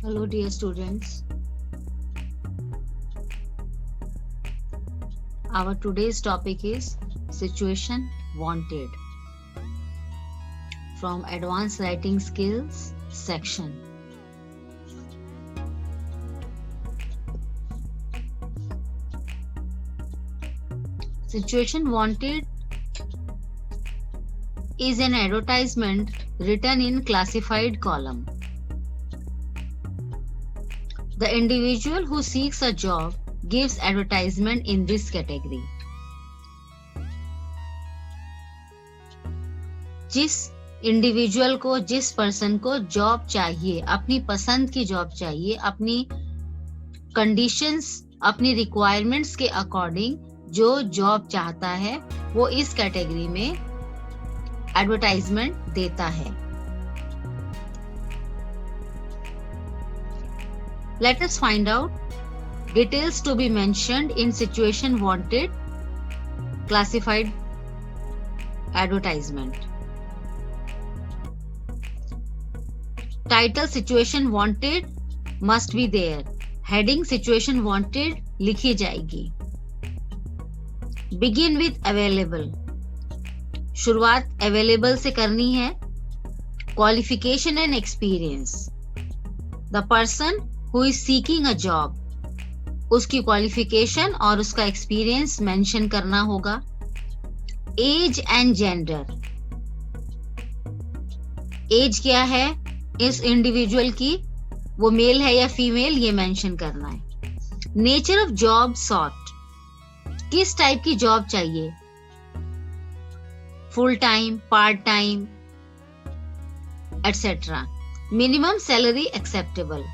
Hello, dear students. Our today's topic is Situation Wanted from Advanced Writing Skills section. Situation Wanted is an advertisement written in classified column. The individual who seeks a job gives advertisement in this category. जिस individual को, जिस person को job चाहिए, अपनी पसंद की job चाहिए, अपनी कंडीशंस, अपनी रिक्वायरमेंट्स के अकॉर्डिंग जो जॉब चाहता है, वो इस कैटेगरी में एडवर्टाइजमेंट देता है. Let us find out details to be mentioned in Situation Wanted classified advertisement. Title Situation Wanted must be there. Heading Situation Wanted लिखी जाएगी. Begin with available. शुरुआत available से करनी है. Qualification and experience. The person who is seeking a job, उसकी qualification और उसका experience mention करना होगा. As and gender. एज क्या है इस इंडिविजुअल की, वो मेल है या फीमेल, ये मेंशन करना है. Nature of job sought. किस टाइप की जॉब चाहिए, full time, part time, etcetera. Minimum salary acceptable.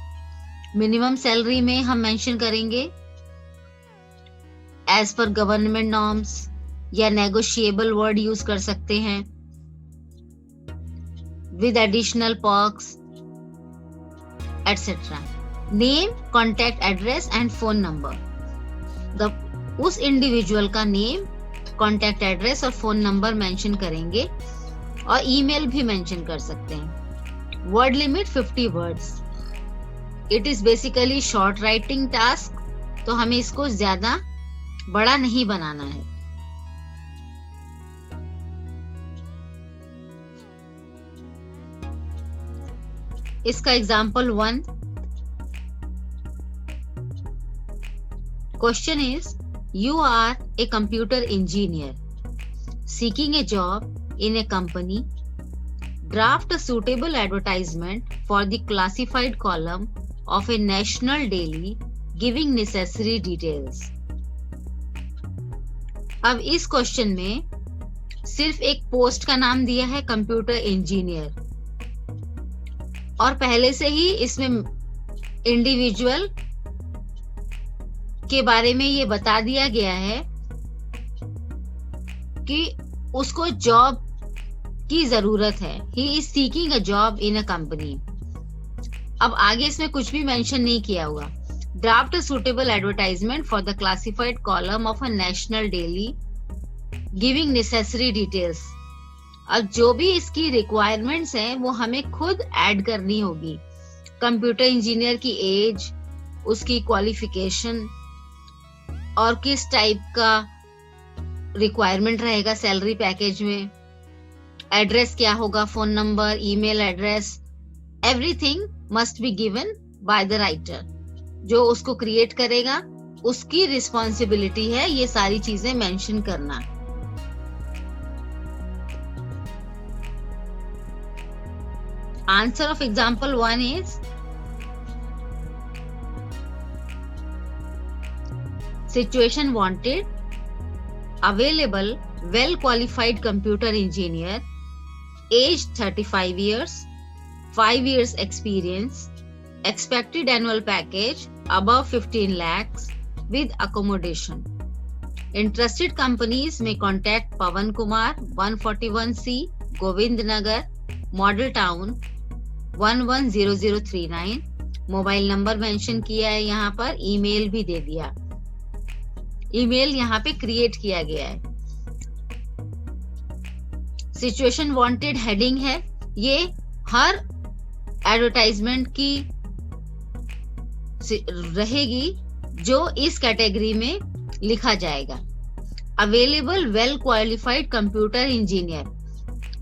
Minimum salary में हम मेंशन करेंगे एज पर गवर्नमेंट नॉर्म्स, या नेगोशिएबल वर्ड यूज कर सकते हैं, with additional perks, etcetera. Name, contact address and phone number. उस इंडिविजुअल का नेम, कॉन्टैक्ट एड्रेस और फोन नंबर मेंशन करेंगे, और ईमेल भी मेंशन कर सकते हैं. Word limit 50 words. It is basically short writing task, तो हमें इसको ज्यादा बड़ा नहीं बनाना है. इसका example 1. Question is, you are a computer engineer seeking a job in a company. Draft a suitable advertisement for the classified column of a national daily giving necessary details. अब इस क्वेश्चन में सिर्फ एक पोस्ट का नाम दिया है, computer engineer, और पहले से ही इसमें इंडिविजुअल के बारे में ये बता दिया गया है कि उसको जॉब की जरूरत है. He is seeking a job in a company. अब आगे इसमें कुछ भी मेंशन नहीं किया हुआ. Draft a suitable advertisement for the classified column of a national daily giving necessary details. अब जो भी इसकी रिक्वायरमेंट्स हैं वो हमें खुद ऐड करनी होगी. कंप्यूटर इंजीनियर की एज, उसकी क्वालिफिकेशन, और किस टाइप का रिक्वायरमेंट रहेगा सैलरी पैकेज में, एड्रेस क्या होगा, phone number, email address, everything must be given by the writer. जो उसको क्रिएट करेगा उसकी रिस्पॉन्सिबिलिटी है ये सारी चीजें मेंशन करना. Answer of example 1 is, situation wanted, available well qualified computer engineer, age 35 years, 5 years experience, expected annual package above 15 lakhs with accommodation. Interested companies may contact Pawan Kumar, 141C, Govind Nagar, Model Town, 110039. Mobile number mention किया है यहाँ पर, email भी दे दिया. Email यहाँ पे create किया गया है. सिचुएशन वांटेड हेडिंग है, ये हर एडवर्टाइजमेंट की रहेगी जो इस कैटेगरी में लिखा जाएगा। Available well qualified computer engineer.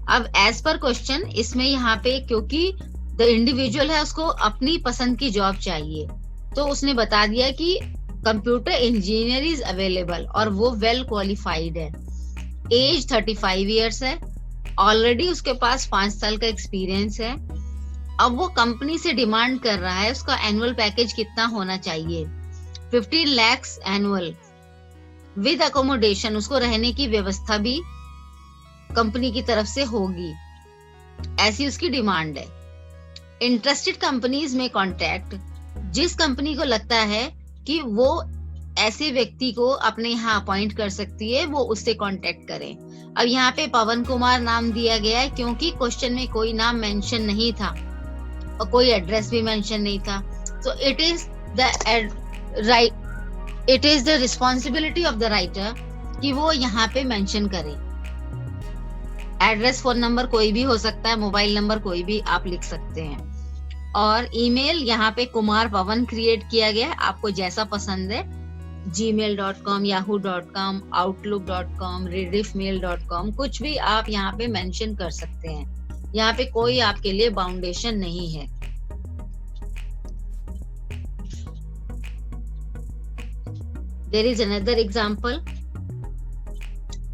अब एज पर क्वेश्चन इसमें यहाँ पे क्योंकि द इंडिविजुअल है उसको अपनी पसंद की जॉब चाहिए, तो उसने बता दिया कि कंप्यूटर इंजीनियर इज अवेलेबल और वो वेल क्वालिफाइड है। एज 35 इयर्स है, ऑलरेडी उसके पास 5 साल का एक्सपीरियंस है। अब वो कंपनी से डिमांड कर रहा है उसका एनुअल पैकेज कितना होना चाहिए, 15 लाख एनुअल विद अकोमोडेशन, उसको रहने की व्यवस्था भी कंपनी की तरफ से होगी, ऐसी उसकी डिमांड है। इंटरेस्टेड कंपनीज में कॉन्टैक्ट, जिस कंपनी को लगता है कि वो ऐसे व्यक्ति को अपने यहाँ अपॉइंट कर सकती है वो उससे कांटेक्ट करें। अब यहाँ पे पवन कुमार नाम दिया गया है क्योंकि क्वेश्चन में कोई नाम मेंशन नहीं था और कोई एड्रेस भी मेंशन नहीं था, तो it is the responsibility of the writer कि वो यहाँ पे मेंशन करे। एड्रेस, फोन नंबर कोई भी हो सकता है, मोबाइल नंबर कोई भी आप लिख सकते हैं। और ईमेल यहाँ पे कुमार पवन क्रिएट किया गया है, आपको जैसा पसंद है, gmail.com, yahoo.com, outlook.com, rediffmail.com, कुछ भी आप यहाँ पे मेंशन कर सकते हैं। यहाँ पे कोई आपके लिए बाउंडेशन नहीं है। There is another example.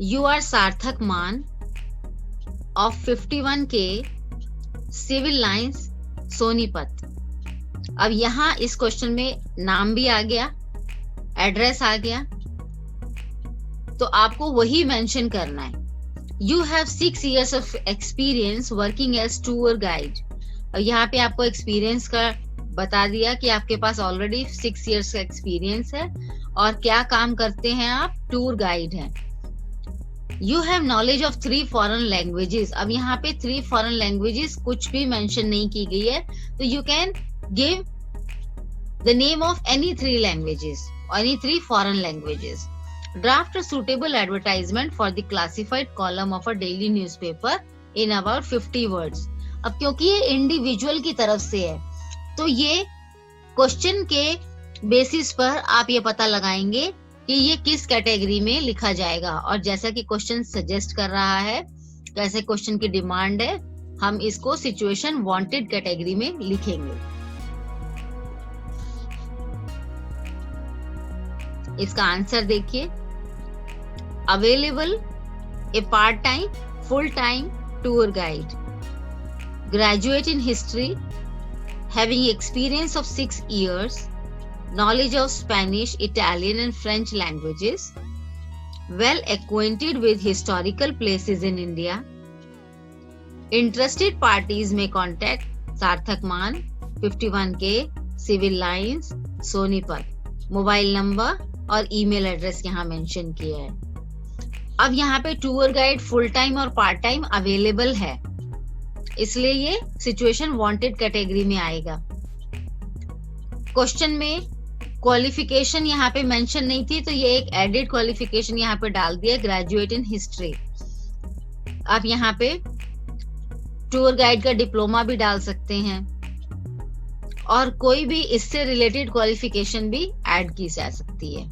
You are Sarthak Maan of 51K, Civil Lines, Sonipat. अब यहाँ इस क्वेश्चन में नाम भी आ गया, एड्रेस आ गया, तो आपको वही मेंशन करना है। You have 6 years of experience working as tour guide। और यहाँ पे आपको एक्सपीरियंस का बता दिया कि आपके पास ऑलरेडी 6 years का एक्सपीरियंस है और क्या काम करते हैं आप, टूर गाइड हैं। You have knowledge of 3 foreign languages। अब यहाँ पे 3 foreign languages कुछ भी मेंशन नहीं की गई है, तो you can give the name of any 3 languages, any 3 foreign languages. Draft a suitable advertisement for the classified column of a daily newspaper in about 50 words। अब क्योंकि ये इंडिविजुअल की तरफ से है, तो ये क्वेश्चन के बेसिस पर आप ये पता लगाएंगे कि ये किस कैटेगरी में लिखा जाएगा। और जैसा कि क्वेश्चन सजेस्ट कर रहा है, कैसे क्वेश्चन की डिमांड है, हम इसको सिचुएशन वांटेड कैटेगरी में लिखेंगे। इसका आंसर देखिए, available A part time, full time tour guide, graduate in history, having experience of 6 years, knowledge of Spanish, Italian and French languages, well acquainted with historical places in India. Interested parties may contact Sarthak Maan, 51K, Civil Lines, Sonipat. Mobile number और email address यहाँ mention किया है। अब यहाँ पे tour guide full time और part time available है, इसलिए ये सिचुएशन वांटेड कैटेगरी में आएगा। क्वेश्चन में क्वालिफिकेशन यहाँ पे मेंशन नहीं थी, तो ये एक एडिड क्वालिफिकेशन यहाँ पे डाल दिया, ग्रेजुएट इन हिस्ट्री। आप यहाँ पे टूर गाइड का डिप्लोमा भी डाल सकते हैं और कोई भी इससे रिलेटेड क्वालिफिकेशन भी ऐड की जा सकती है।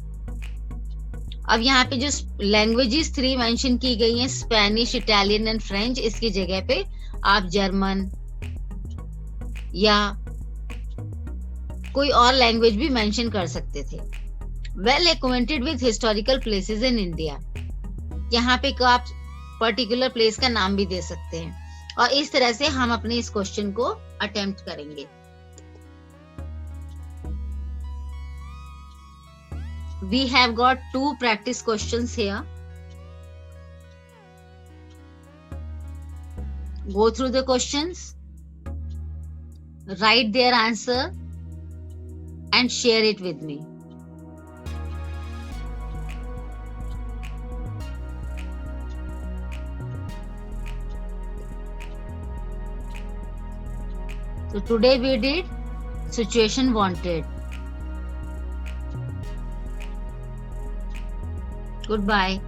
अब यहाँ पे जो लैंग्वेजेस 3 मेंशन की गई हैं, स्पेनिश, इटालियन एंड फ्रेंच, इसकी जगह पे आप जर्मन या कोई और लैंग्वेज भी मेंशन कर सकते थे। Well acquainted with historical places in India, यहाँ पे आप पर्टिकुलर प्लेस का नाम भी दे सकते हैं। और इस तरह से हम अपने इस क्वेश्चन को अटेम्प्ट करेंगे। We have got 2 practice questions here. Go through the questions, write their answer and share it with me. So today we did situation wanted. Goodbye.